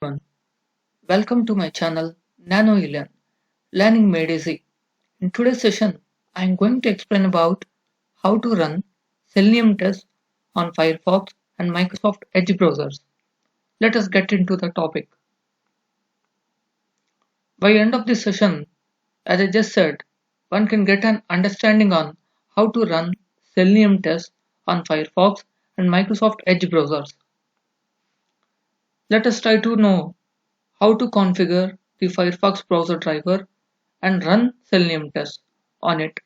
everyone. Welcome to my channel NanoElearn Learning Made Easy. In today's session, I am going to explain about how to run Selenium tests on Firefox and Microsoft Edge browsers. Let us get into the topic. By end of this session, as I just said, one can get an understanding on how to run Selenium tests on Firefox and Microsoft Edge browsers. Let us try to know how to configure the Firefox browser driver and run Selenium tests on it.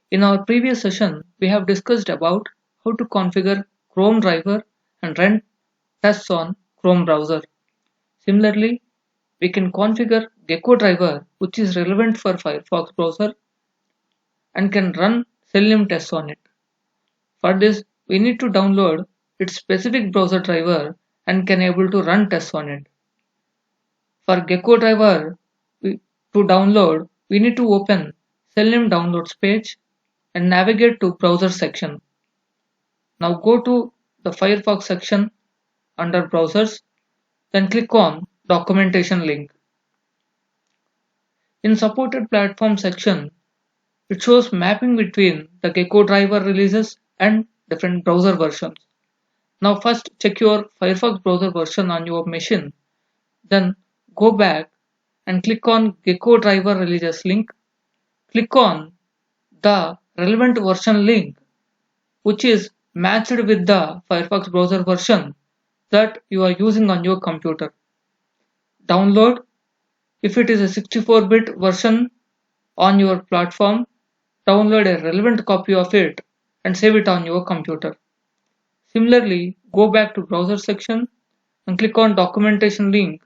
In our previous session, we have discussed about how to configure Chrome driver and run tests on Chrome browser. Similarly, we can configure Gecko driver, which is relevant for Firefox browser and can run Selenium tests on it. For this, we need to download its specific browser driver and can able to run tests on it. For Gecko driver to download, we need to open Selenium downloads page and navigate to browser section. Now go to the Firefox section under browsers, then click on documentation link. In supported platform section, it shows mapping between the Gecko driver releases and different browser versions. Now first check your Firefox browser version on your machine, then go back and click on Gecko driver releases link. Click on the relevant version link which is matched with the Firefox browser version that you are using on your computer. Download if it is a 64-bit version on your platform, download a relevant copy of it and save it on your computer. Similarly, go back to browser section and click on documentation link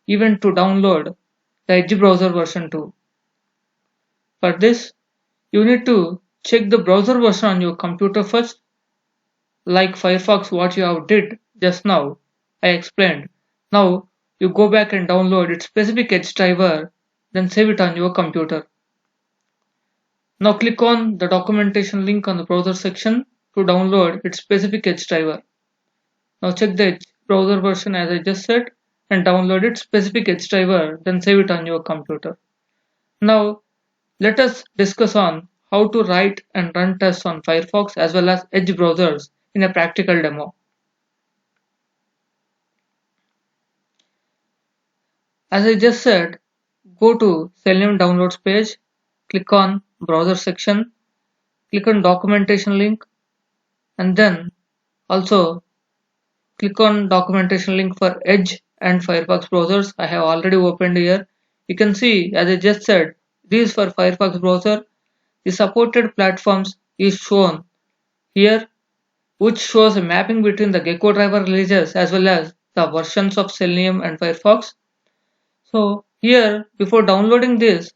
even to download the Edge browser version 2. For this, you need to check the browser version on your computer first. Like Firefox what you have did just now, I explained. Now you go back and download its specific Edge driver, then save it on your computer. Now click on the documentation link on the browser section to download its specific Edge driver. Now check the Edge browser version as I just said and download its specific Edge driver, then save it on your computer. Now let us discuss on how to write and run tests on Firefox as well as Edge browsers in a practical demo. As I just said, go to Selenium downloads page, click on browser section, click on documentation link, and then also click on documentation link for Edge and Firefox browsers. I have already opened here. You can see, as I just said, this for Firefox browser. The supported platforms is shown here, which shows a mapping between the Gecko driver releases as well as the versions of Selenium and Firefox. So here, before downloading this,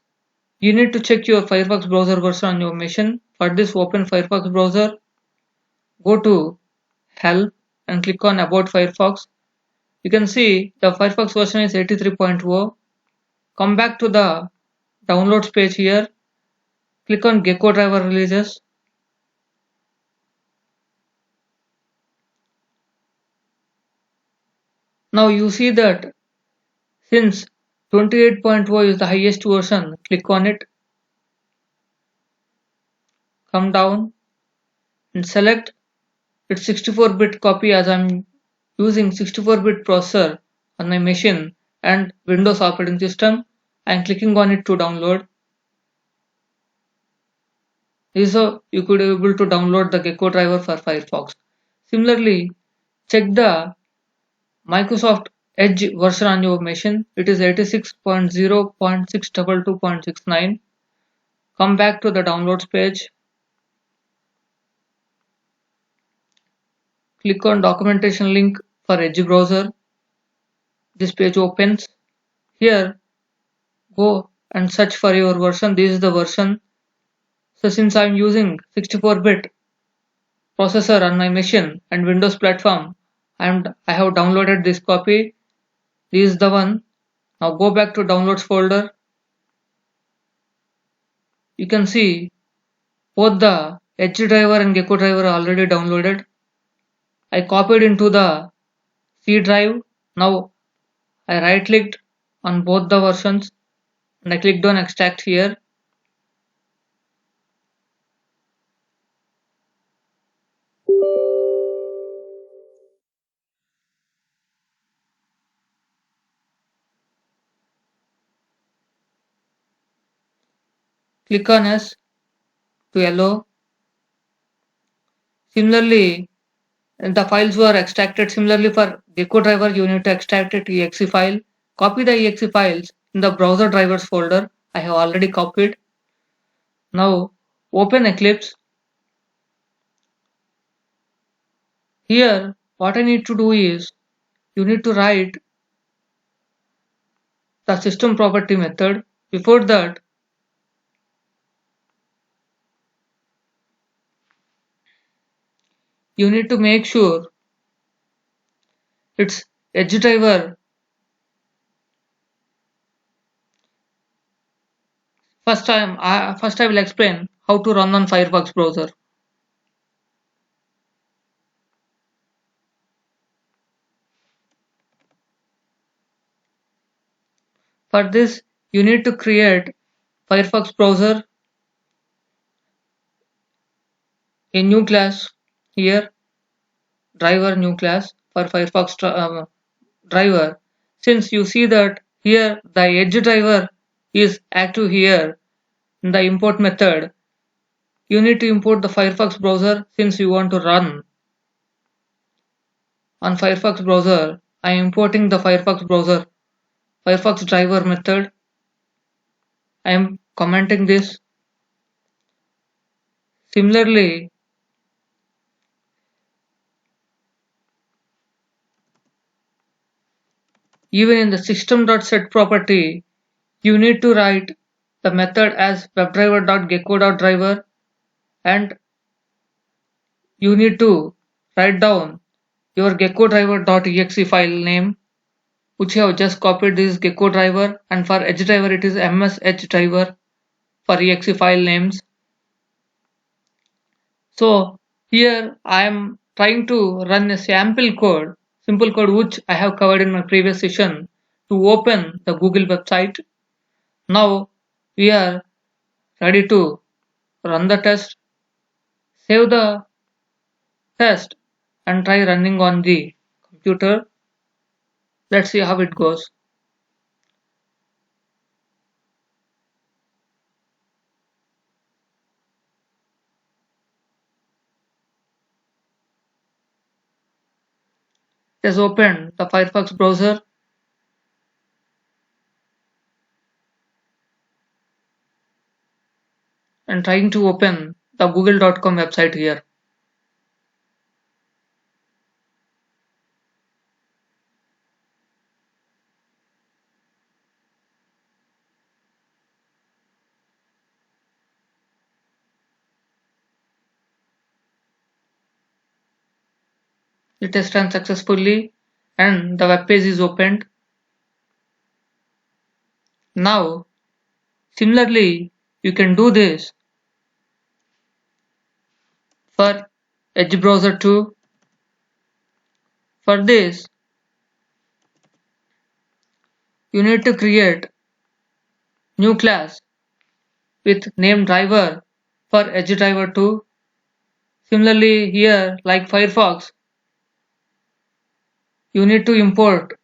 you need to check your Firefox browser version on your machine. For this, open Firefox browser, go to Help and click on About Firefox. You can see the Firefox version is 83.0. Come back to the downloads page here. Click on Gecko driver releases. Now you see that since 28.0 is the highest version, click on it. Come down and select its 64-bit copy as I'm using 64-bit processor on my machine and Windows operating system. I'm clicking on it to download. This is how you could be able to download the Gecko driver for Firefox. Similarly, check the Microsoft Edge version on your machine. It is 86.0.622.69. Come back to the downloads page. Click on documentation link for Edge browser. This page opens. Here, go and search for your version. This is the version. So since I'm using 64-bit processor on my machine and Windows platform, and I have downloaded this copy. This is the one. Now go back to downloads folder. You can see both the Edge driver and Gecko driver are already downloaded. I copied into the C drive. Now I right clicked on both the versions and I clicked on extract here. Click on S to allow. Similarly, the files were extracted. Similarly, for Gecko driver, you need to extract it exe file. Copy the exe files in the browser drivers folder. I have already copied. Now open Eclipse. Here, what I need to do is you need to write the system property method. Before that, you need to make sure it's edge driver. First I will explain how to run on Firefox browser. For this, you need to create Firefox browser, a new class here, driver new class for Firefox driver. Since you see that here the edge driver is active here in the import method, you need to import the Firefox browser since you want to run on Firefox browser. I am importing the Firefox browser Firefox driver method. I am commenting this. Similarly, even in the system.set property, you need to write the method as webdriver.gecko.driver, and you need to write down your gecko driver.exe file name, which you have just copied. This gecko driver, and for edge driver it is ms edge driver for exe file names. So here I am trying to run a simple code which I have covered in my previous session to open the Google website. Now we are ready to run the test, save the test and try running on the computer. Let's see how it goes. It has opened the Firefox browser and trying to open the google.com website here. It has run successfully and the web page is opened. Now, similarly, you can do this for Edge browser too. For this, you need to create new class with name driver for Edge driver too. Similarly, here, like Firefox, you need to import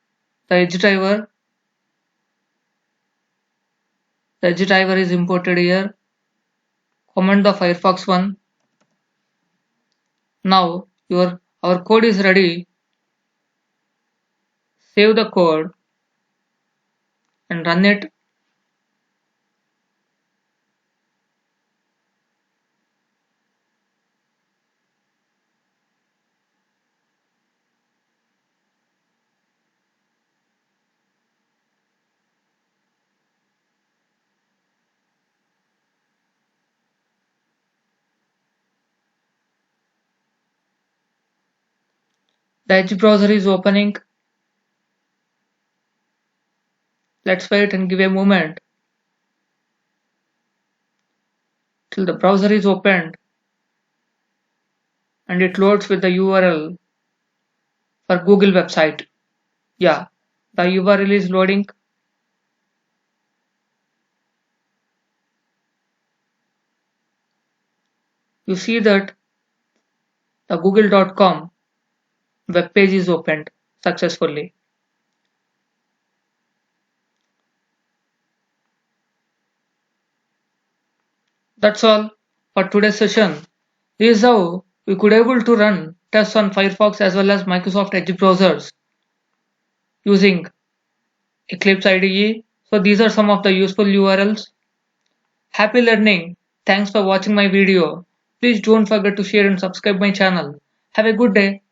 the Edge driver. The Edge driver is imported here. Comment the Firefox one. Now our code is ready. Save the code and run it. The Edge browser is opening. Let's wait and give a moment till the browser is opened and it loads with the URL for Google website. Yeah, The URL is loading. You see that the google.com web page is opened successfully. That's all for today's session. Here's how we could able to run tests on Firefox as well as Microsoft Edge browsers using Eclipse IDE. So these are some of the useful URLs. Happy learning. Thanks for watching my video. Please don't forget to share and subscribe my channel. Have a good day.